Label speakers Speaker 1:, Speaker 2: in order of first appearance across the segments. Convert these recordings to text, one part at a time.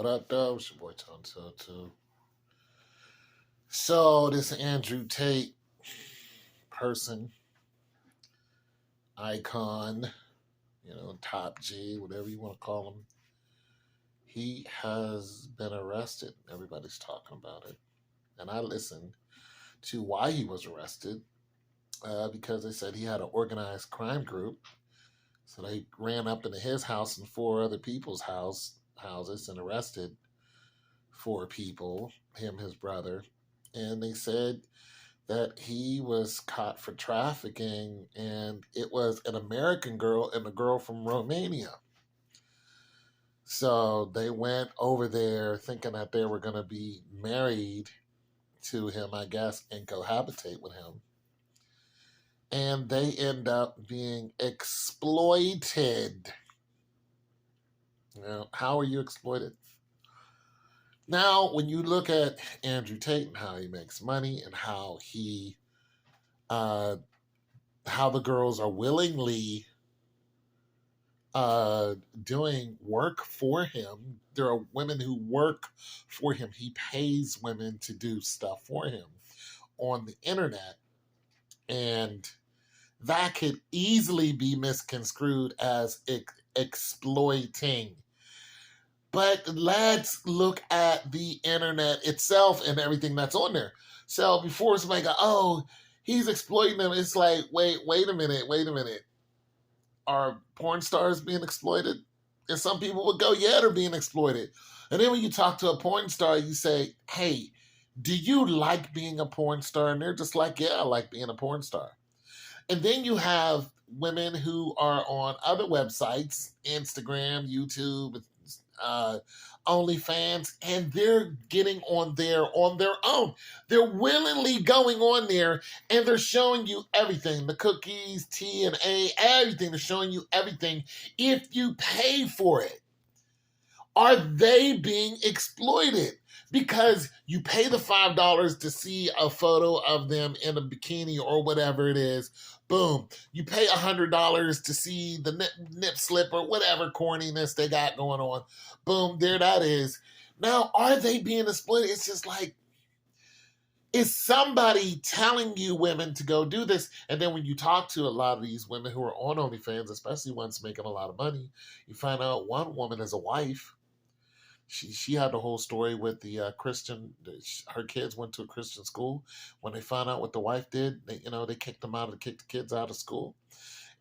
Speaker 1: What up, though? It's your boy Tonto too. So this Andrew Tate person, icon, top G, whatever you want to call him, he has been arrested. Everybody's talking about it, and I listened to why he was arrested because they said he had an organized crime group. So they ran up into his house and four other people's houses and arrested four people, him, his brother, and they said that he was caught for trafficking, and it was an American girl and a girl from Romania. So they went over there thinking that they were going to be married to him, I guess, and cohabitate with him. And they end up being exploited. How are you exploited? Now, when you look at Andrew Tate and how he makes money and how the girls are willingly doing work for him, there are women who work for him. He pays women to do stuff for him on the internet, and that could easily be misconstrued as exploiting. But let's look at the internet itself and everything that's on there. So before somebody go, oh, he's exploiting them, it's like, wait a minute. Are porn stars being exploited? And some people would go, yeah, they're being exploited. And then when you talk to a porn star, you say, hey, do you like being a porn star? And they're just like, yeah, I like being a porn star. And then you have women who are on other websites, Instagram, YouTube, OnlyFans, and they're getting on there on their own. They're willingly going on there, and they're showing you everything, the cookies, T and A, everything. They're showing you everything if you pay for it. Are they being exploited? Because you pay the $5 to see a photo of them in a bikini or whatever it is. Boom. You pay $100 to see the nip slip or whatever corniness they got going on. Boom, there that is. Now, are they being exploited? It's just like, is somebody telling you women to go do this? And then when you talk to a lot of these women who are on OnlyFans, especially ones making a lot of money, you find out one woman is a wife. She had the whole story with the Christian. Her kids went to a Christian school. When they found out what the wife did, they kicked the kids out of school,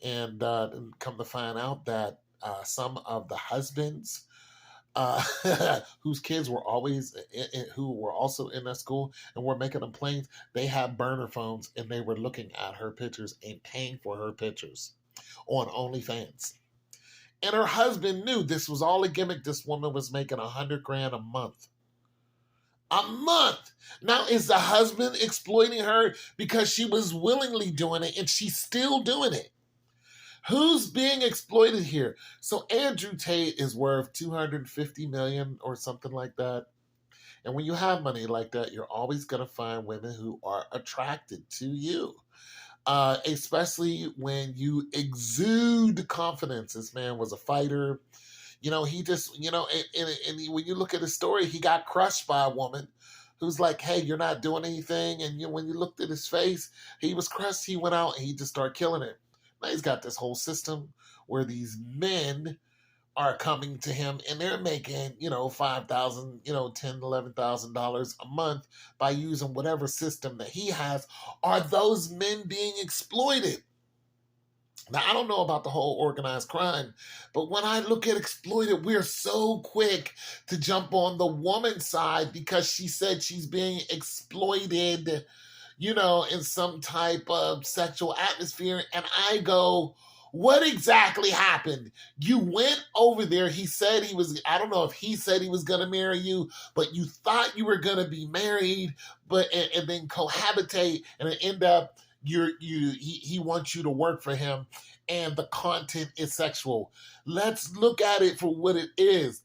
Speaker 1: and come to find out that some of the husbands whose kids were who were also in that school and were making complaints, they had burner phones and they were looking at her pictures and paying for her pictures on OnlyFans. And her husband knew this was all a gimmick. This woman was making $100,000 a month. A month. Now, is the husband exploiting her because she was willingly doing it and she's still doing it? Who's being exploited here? So Andrew Tate is worth $250 million or something like that. And when you have money like that, you're always going to find women who are attracted to you. Especially when you exude confidence. This man was a fighter. He just, and when you look at his story, he got crushed by a woman who's like, hey, you're not doing anything. And when you looked at his face, he was crushed. He went out and he just started killing it. Now he's got this whole system where these men are coming to him and they're making, $5,000, $10,000, $11,000 a month by using whatever system that he has. Are those men being exploited? Now, I don't know about the whole organized crime, but when I look at exploited, we're so quick to jump on the woman's side because she said she's being exploited, in some type of sexual atmosphere. And I go, what exactly happened? You went over there. He said I don't know if he said he was going to marry you, but you thought you were going to be married, and then cohabitate, and it end up he wants you to work for him, and the content is sexual. Let's look at it for what it is.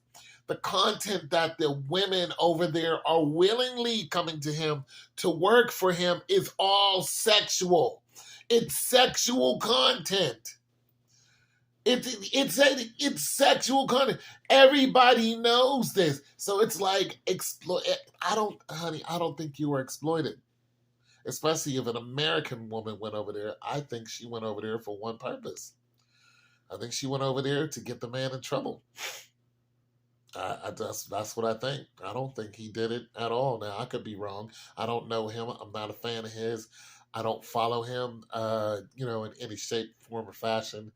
Speaker 1: The content that the women over there are willingly coming to him to work for him is all sexual. It's sexual content. It's sexual content. Everybody knows this. So it's like exploit. Honey, I don't think you were exploited. Especially if an American woman went over there. I think she went over there for one purpose. I think she went over there to get the man in trouble. That's what I think. I don't think he did it at all. Now I could be wrong. I don't know him. I'm not a fan of his. I don't follow him, in any shape, form, or fashion.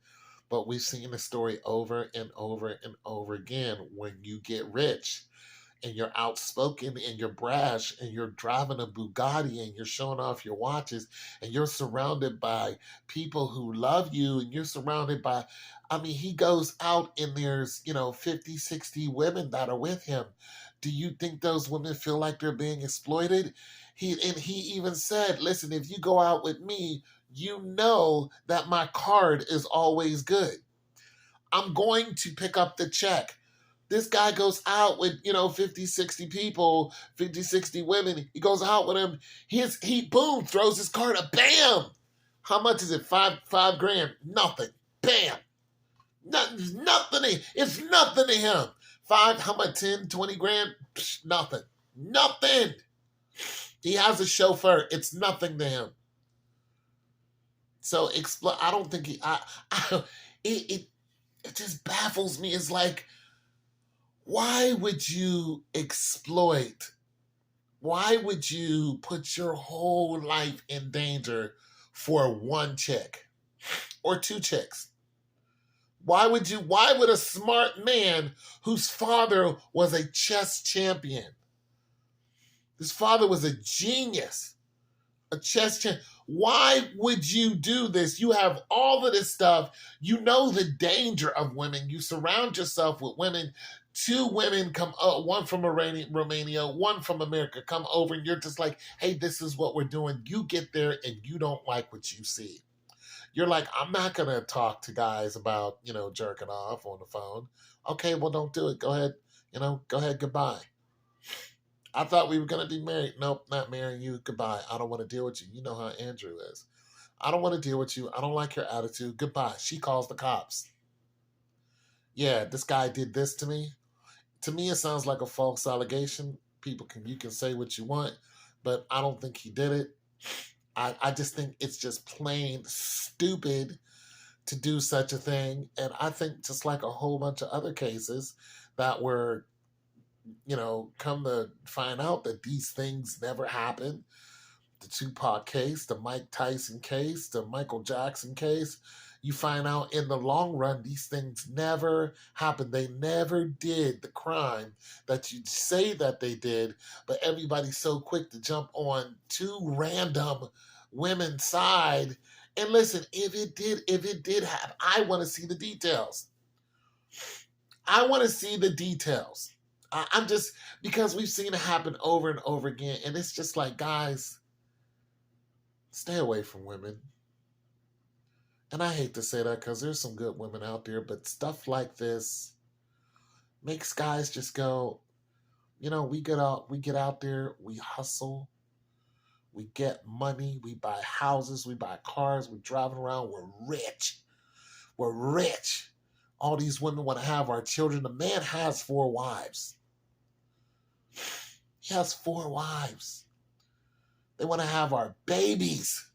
Speaker 1: But we've seen the story over and over and over again. When you get rich and you're outspoken and you're brash and you're driving a Bugatti and you're showing off your watches and you're surrounded by people who love you and you're surrounded by, he goes out and there's, 50, 60 women that are with him. Do you think those women feel like they're being exploited? He even said, listen, if you go out with me, you know that my card is always good. I'm going to pick up the check. This guy goes out with, 50, 60 people, 50, 60 women. He goes out with them. He boom, throws his card up. Bam! How much is it? Five grand? Nothing. Bam! Nothing. It's nothing to him. How much? 10, 20 grand? Psh, nothing. Nothing. He has a chauffeur. It's nothing to him. So I don't think it just baffles me. It's like, why would you exploit? Why would you put your whole life in danger for one chick or two chicks? Why would a smart man whose father was a chess champion, his father was a genius, a chess champion, why would you do this? You have all of this stuff. You know the danger of women. You surround yourself with women. Two women come, one from Romania, one from America, come over, and you're just like, hey, this is what we're doing. You get there and you don't like what you see. You're like, I'm not going to talk to guys about, jerking off on the phone. Okay, well, don't do it. Go ahead. Go ahead. Goodbye. I thought we were going to be married. Nope, not marrying you. Goodbye. I don't want to deal with you. You know how Andrew is. I don't want to deal with you. I don't like your attitude. Goodbye. She calls the cops. Yeah, this guy did this to me. To me, it sounds like a false allegation. You can say what you want, but I don't think he did it. I just think it's just plain stupid to do such a thing. And I think just like a whole bunch of other cases that were, come to find out that these things never happened. The Tupac case, the Mike Tyson case, the Michael Jackson case, you find out in the long run, these things never happened. They never did the crime that you say that they did, but everybody's so quick to jump on two random women's side. And listen, if it did happen, I want to see the details. I want to see the details. I'm just, because we've seen it happen over and over again, and it's just like, guys, stay away from women. And I hate to say that because there's some good women out there, but stuff like this makes guys just go, we get out there, we hustle, we get money, we buy houses, we buy cars, we're driving around, we're rich. We're rich. All these women want to have our children. The man has 4 wives. He has 4 wives. They want to have our babies.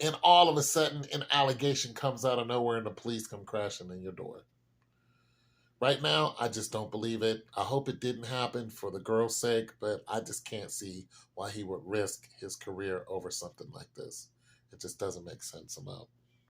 Speaker 1: And all of a sudden, an allegation comes out of nowhere and the police come crashing in your door. Right now, I just don't believe it. I hope it didn't happen for the girl's sake, but I just can't see why he would risk his career over something like this. It just doesn't make sense. I'm out.